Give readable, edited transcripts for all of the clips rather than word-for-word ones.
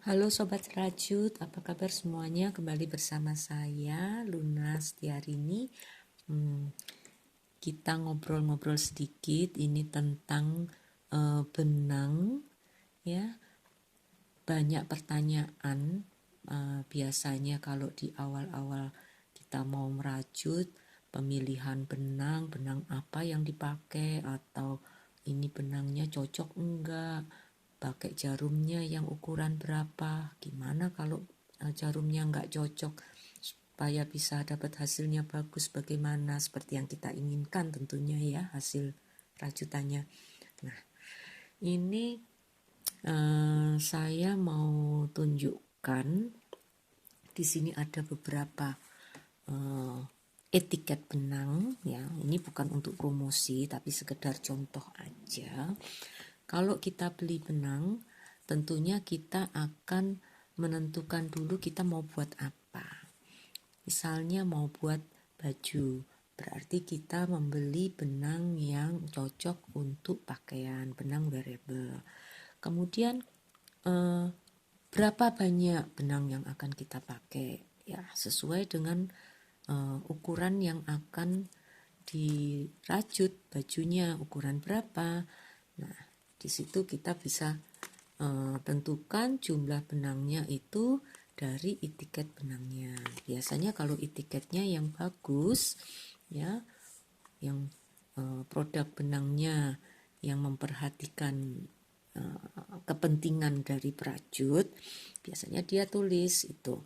Halo Sobat Rajut, apa kabar semuanya? Kembali bersama saya, Luna Setiarini. Kita ngobrol-ngobrol sedikit, ini tentang benang, ya. Banyak pertanyaan, biasanya kalau di awal-awal kita mau merajut, pemilihan benang, benang apa yang dipakai, atau ini benangnya cocok enggak, pakai jarumnya yang ukuran berapa, gimana kalau jarumnya enggak cocok, supaya bisa dapat hasilnya bagus, bagaimana, seperti yang kita inginkan tentunya ya, hasil rajutannya. Nah, ini saya mau tunjukkan di sini ada beberapa etiket benang ya. Ini bukan untuk promosi tapi sekedar contoh aja. Kalau kita beli benang, tentunya kita akan menentukan dulu kita mau buat apa. Misalnya mau buat baju, berarti kita membeli benang yang cocok untuk pakaian, benang wearable. Kemudian berapa banyak benang yang akan kita pakai, ya sesuai dengan ukuran yang akan dirajut bajunya, ukuran berapa. Nah, di situ kita bisa tentukan jumlah benangnya itu dari etiket benangnya. Biasanya kalau etiketnya yang bagus, ya, yang produk benangnya yang memperhatikan kepentingan dari perajut, biasanya dia tulis itu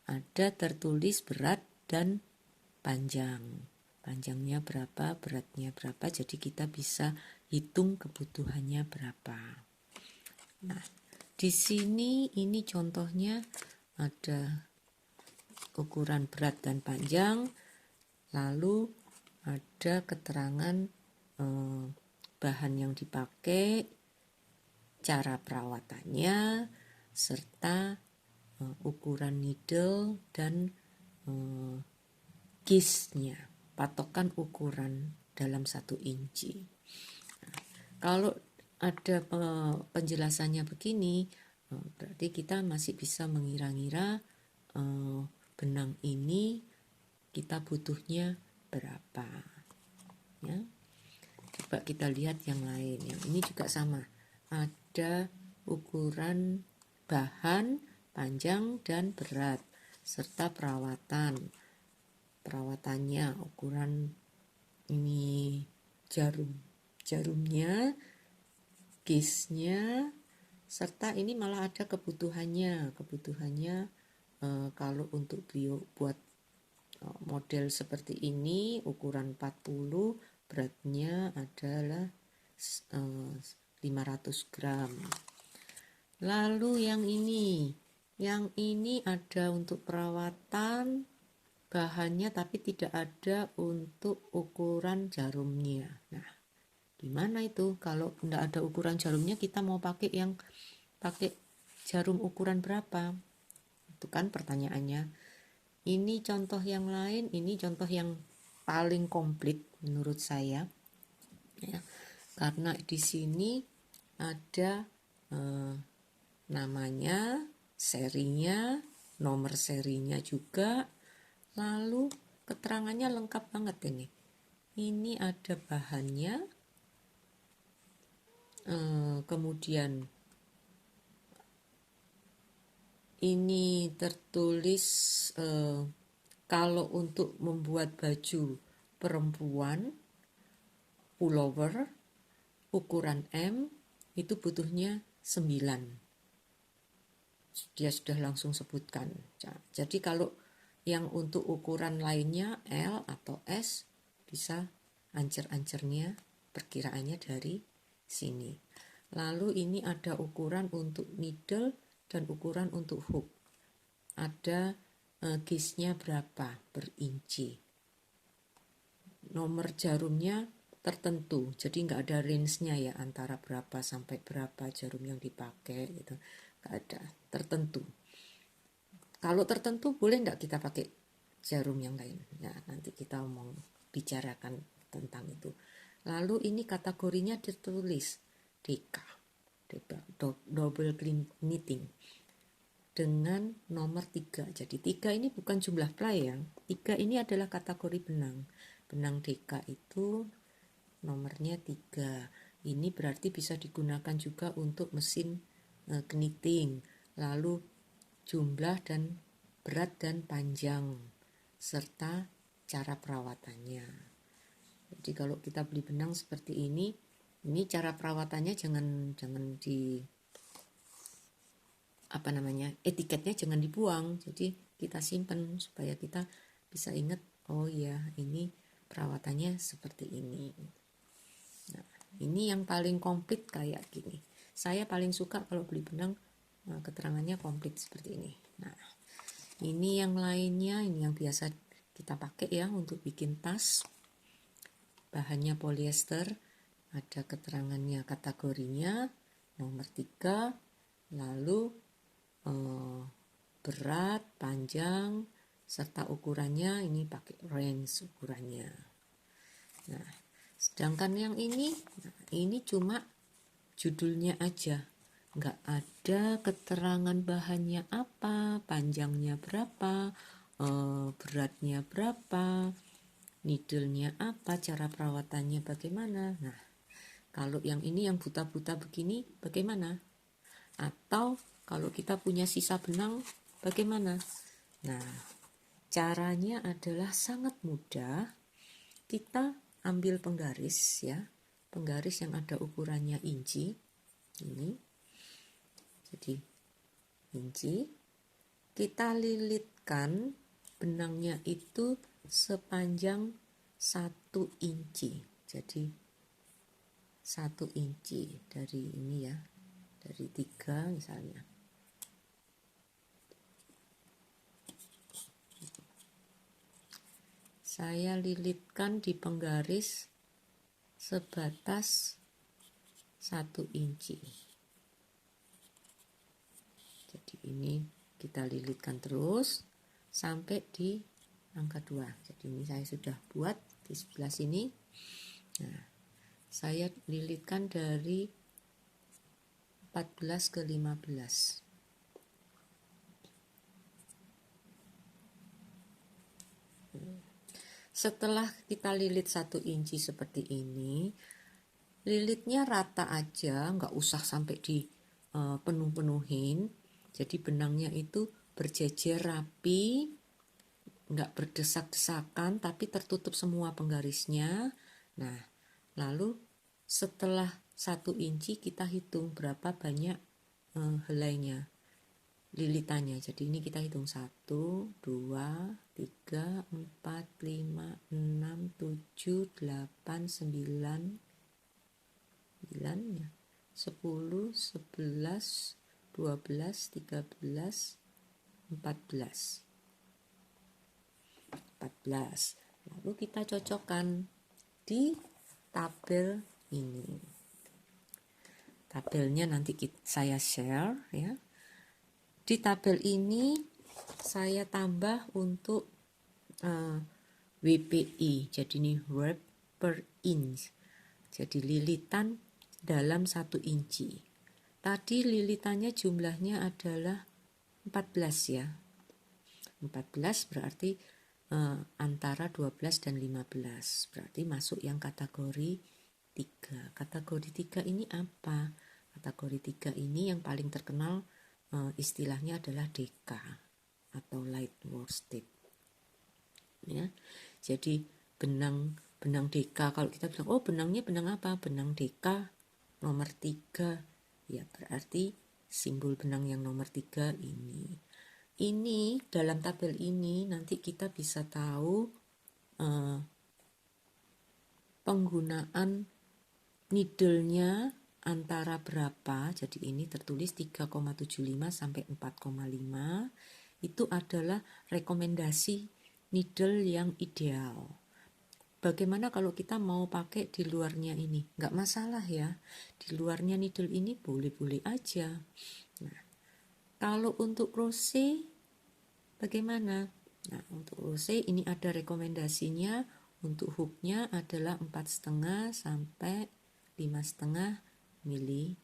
ada tertulis berat dan panjang. Panjangnya berapa, beratnya berapa, jadi kita bisa hitung kebutuhannya berapa. Nah, di sini ini contohnya ada ukuran berat dan panjang, lalu ada keterangan bahan yang dipakai, cara perawatannya, serta ukuran needle dan gauge-nya, patokan ukuran dalam 1 inci. Nah, kalau ada penjelasannya begini, berarti kita masih bisa mengira-ngira benang ini kita butuhnya berapa, ya. Coba kita lihat yang lain. Yang ini juga sama, ada ukuran bahan, panjang dan berat, serta perawatannya, ukuran ini jarumnya, gauge-nya, serta ini malah ada kebutuhannya kalau untuk buat model seperti ini ukuran 40, beratnya adalah 500 gram. Lalu yang ini ada untuk perawatan bahannya tapi tidak ada untuk ukuran jarumnya. Nah, gimana itu kalau tidak ada ukuran jarumnya, kita mau pakai jarum ukuran berapa? Itu kan pertanyaannya. Ini contoh yang lain, ini contoh yang paling komplit menurut saya, ya, karena di sini ada namanya, serinya, nomor serinya juga, lalu keterangannya lengkap banget ini. Ini ada bahannya, kemudian ini tertulis kalau untuk membuat baju perempuan pullover ukuran M itu butuhnya 9. Dia sudah langsung sebutkan. Jadi kalau yang untuk ukuran lainnya L atau S, bisa ancer-ancernya perkiraannya dari sini. Lalu ini ada ukuran untuk needle dan ukuran untuk hook. Ada gauge-nya berapa berinci. Nomor jarumnya tertentu, jadi nggak ada range-nya ya, antara berapa sampai berapa jarum yang dipakai gitu, nggak ada, tertentu. Kalau tertentu boleh nggak kita pakai jarum yang lain? Nah, nanti kita mau bicarakan tentang itu. Lalu ini kategorinya ditulis DK, double knitting. dengan nomor 3. Jadi 3 ini bukan jumlah ply ya. 3 ini adalah kategori benang. Benang DK itu nomornya 3. Ini berarti bisa digunakan juga untuk mesin knitting. Lalu jumlah dan berat dan panjang serta cara perawatannya. Jadi kalau kita beli benang seperti ini cara perawatannya jangan di etiketnya jangan dibuang. Jadi kita simpan supaya kita bisa ingat, oh ya ini perawatannya seperti ini. Nah, ini yang paling komplit kayak gini. Saya paling suka kalau beli benang keterangannya komplit seperti ini. Nah, ini yang lainnya, ini yang biasa kita pakai ya untuk bikin tas. Bahannya polyester, ada keterangannya, kategorinya, nomor 3, lalu berat, panjang, serta ukurannya, ini pakai range ukurannya. Nah, sedangkan yang ini cuma judulnya aja, nggak ada keterangan bahannya apa, panjangnya berapa, beratnya berapa, needle-nya apa, cara perawatannya bagaimana. Nah, kalau yang ini yang buta-buta begini bagaimana? Atau kalau kita punya sisa benang bagaimana? Nah, caranya adalah sangat mudah. Kita ambil penggaris ya, penggaris yang ada ukurannya inci. Ini. Jadi inci. Kita lilitkan benangnya itu sepanjang 1 inci. Jadi 1 inci dari ini ya, dari 3 misalnya. Saya lilitkan di penggaris sebatas 1 inci. Jadi ini kita lilitkan terus sampai di angka 2. Jadi ini saya sudah buat di sebelah sini. Nah, saya lilitkan dari 14 ke 15. Setelah kita lilit 1 inci seperti ini, lilitnya rata aja, nggak usah sampai di penuh-penuhin. Jadi benangnya itu berjejer rapi, nggak berdesak-desakan, tapi tertutup semua penggarisnya. Nah, lalu setelah 1 inci kita hitung berapa banyak helainya, lilitannya. Jadi ini kita hitung 1, 2, 3, 4, 5, 6, 7, 8, 9 ya, 10, 11, 12, 13, 14. Lalu kita cocokkan di tabel ini. Tabelnya nanti saya share ya. Di tabel ini saya tambah untuk WPI. Jadi ini word per inch. Jadi lilitan dalam 1 inci. Tadi lilitannya jumlahnya adalah 14 ya. 14 berarti antara 12 dan 15. Berarti masuk yang kategori 3. Kategori 3 ini apa? Kategori 3 ini yang paling terkenal istilahnya adalah DK atau light worsted. Ya. Jadi benang DK, kalau kita bilang oh benangnya benang apa? Benang DK nomor 3. Ya berarti simbol benang yang nomor 3 ini. Ini dalam tabel ini nanti kita bisa tahu penggunaan needle-nya antara berapa. Jadi ini tertulis 3,75 sampai 4,5. Itu adalah rekomendasi needle yang ideal. Bagaimana kalau kita mau pakai di luarnya ini? Nggak masalah ya. Di luarnya needle ini boleh-boleh aja. Nah, kalau untuk crochet bagaimana? Nah, untuk crochet ini ada rekomendasinya. Untuk hooknya adalah 4,5 sampai 5,5 mm.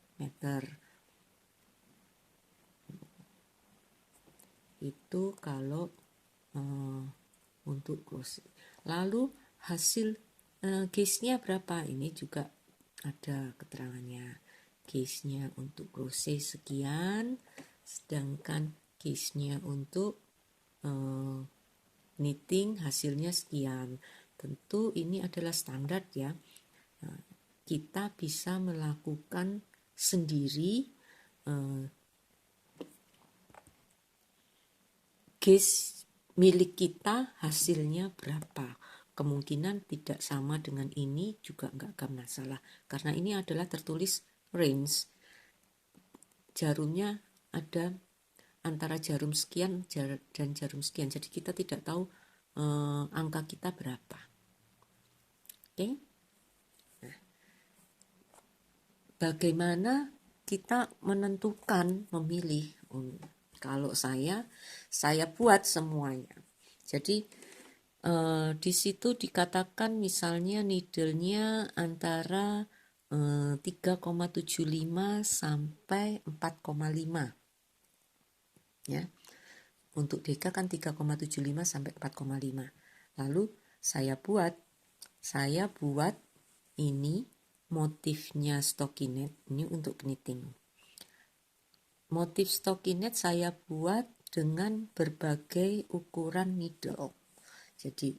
Itu kalau untuk close. Lalu hasil case-nya berapa? Ini juga ada keterangannya. Case-nya untuk close sekian, sedangkan case-nya untuk knitting hasilnya sekian. Tentu ini adalah standar ya. Nah, kita bisa melakukan sendiri case milik kita hasilnya berapa. Kemungkinan tidak sama dengan ini juga nggak akan masalah, karena ini adalah tertulis range. Jarumnya ada antara jarum sekian dan jarum sekian, jadi kita tidak tahu angka kita berapa. Oke. Nah, bagaimana kita menentukan, memilih? Kalau saya buat semuanya. Jadi di situ dikatakan misalnya needle-nya antara 3,75 sampai 4,5. Ya. Untuk deka kan 3,75 sampai 4,5. Lalu saya buat ini motifnya stockinette, ini untuk knitting. Motif stockinette saya buat dengan berbagai ukuran needle. Jadi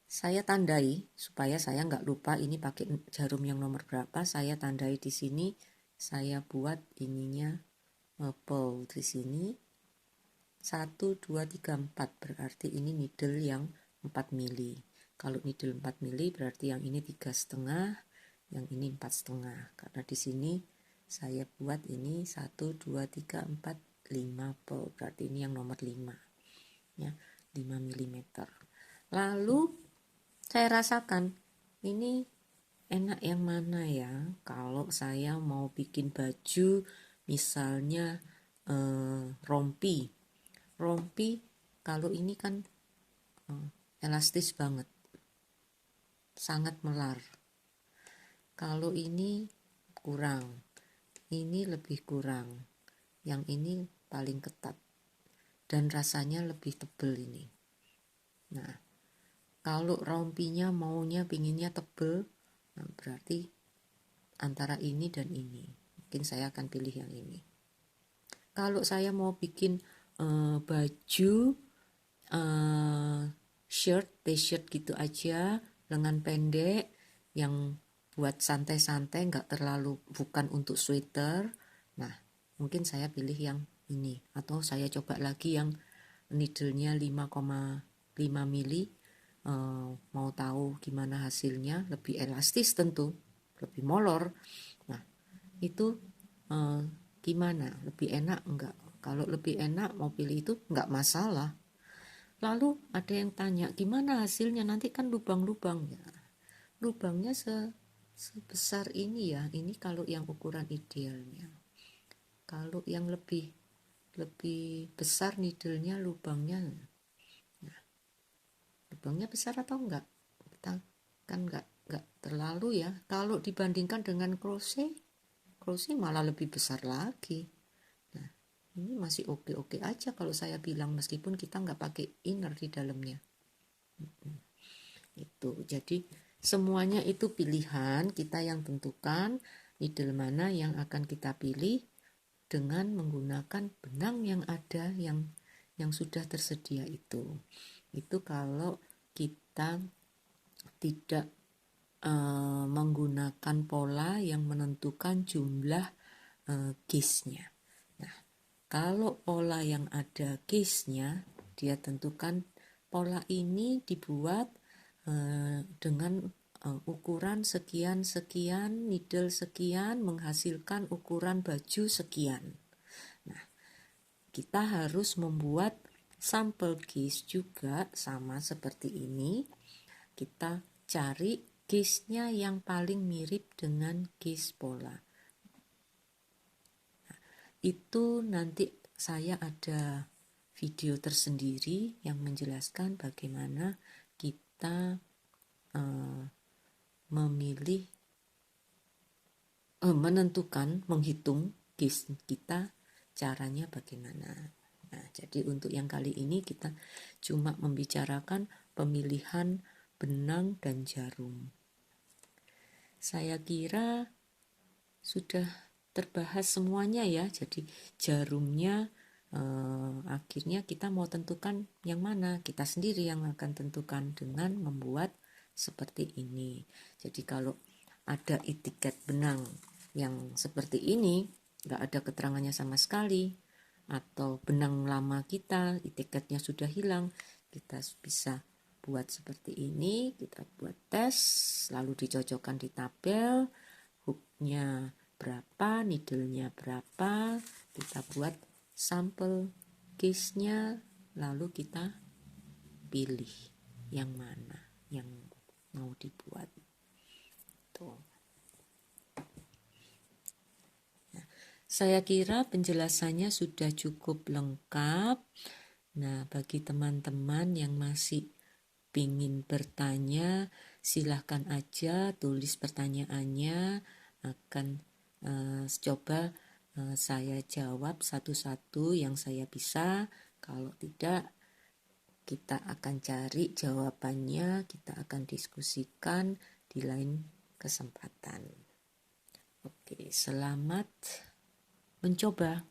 saya tandai supaya saya nggak lupa ini pakai jarum yang nomor berapa. Saya tandai di sini. Saya buat ininya pearl di sini 1, 2, 3, 4, berarti ini needle yang 4 mili. Kalau needle 4 mili berarti yang ini 3,5, yang ini 4,5. Karena di sini saya buat ini 1, 2, 3, 4, 5 pearl, berarti ini yang nomor 5 ya, 5 mm. Lalu saya rasakan ini enak yang mana ya. Kalau saya mau bikin baju misalnya rompi, kalau ini kan elastis banget, sangat melar. Kalau ini kurang, ini lebih kurang, yang ini paling ketat dan rasanya lebih tebel ini. Nah, kalau rompinya maunya pinginnya tebel, nah berarti antara ini dan ini, mungkin saya akan pilih yang ini. Kalau saya mau bikin baju shirt, t-shirt gitu aja, lengan pendek, yang buat santai-santai, nggak terlalu, bukan untuk sweater. Nah, mungkin saya pilih yang ini, atau saya coba lagi yang needle-nya 5,5 mili. Mau tahu gimana hasilnya, lebih elastis tentu, lebih molor. Nah, itu gimana, lebih enak enggak? Kalau lebih enak mau pilih itu enggak masalah. Lalu ada yang tanya, gimana hasilnya? Nanti kan lubang-lubang ya. Lubangnya sebesar ini ya. Ini kalau yang ukuran idealnya. Kalau yang lebih besar needle-nya, lubangnya. Nah, lubangnya besar atau enggak? Kita kan enggak terlalu ya. Kalau dibandingkan dengan crochet malah lebih besar lagi. Nah, ini masih oke-oke aja kalau saya bilang, meskipun kita nggak pakai inner di dalamnya. Itu jadi semuanya itu pilihan kita yang tentukan needle mana yang akan kita pilih dengan menggunakan benang yang ada, yang sudah tersedia itu kalau kita tidak menggunakan pola yang menentukan jumlah case-nya. Nah, kalau pola yang ada case-nya, dia tentukan pola ini dibuat dengan ukuran sekian-sekian, needle sekian, menghasilkan ukuran baju sekian. Nah, kita harus membuat sampel case juga sama seperti ini. Kita cari case-nya yang paling mirip dengan case pola. Nah, itu nanti saya ada video tersendiri yang menjelaskan bagaimana kita memilih, menentukan, menghitung case kita, caranya bagaimana. Nah, jadi untuk yang kali ini kita cuma membicarakan pemilihan benang dan jarum. Saya kira sudah terbahas semuanya ya. Jadi jarumnya akhirnya kita mau tentukan yang mana, kita sendiri yang akan tentukan dengan membuat seperti ini. Jadi kalau ada etiket benang yang seperti ini, nggak ada keterangannya sama sekali, atau benang lama kita etiketnya sudah hilang, kita bisa buat seperti ini. Kita buat tes, lalu dicocokkan di tabel, hooknya berapa, needle-nya berapa, kita buat sampel case-nya, lalu kita pilih yang mana yang mau dibuat. Tuh. Nah, saya kira penjelasannya sudah cukup lengkap. Nah, bagi teman-teman yang masih ingin bertanya, silahkan aja tulis pertanyaannya, akan coba saya jawab satu-satu yang saya bisa. Kalau tidak, kita akan cari jawabannya, kita akan diskusikan di lain kesempatan. Oke, selamat mencoba.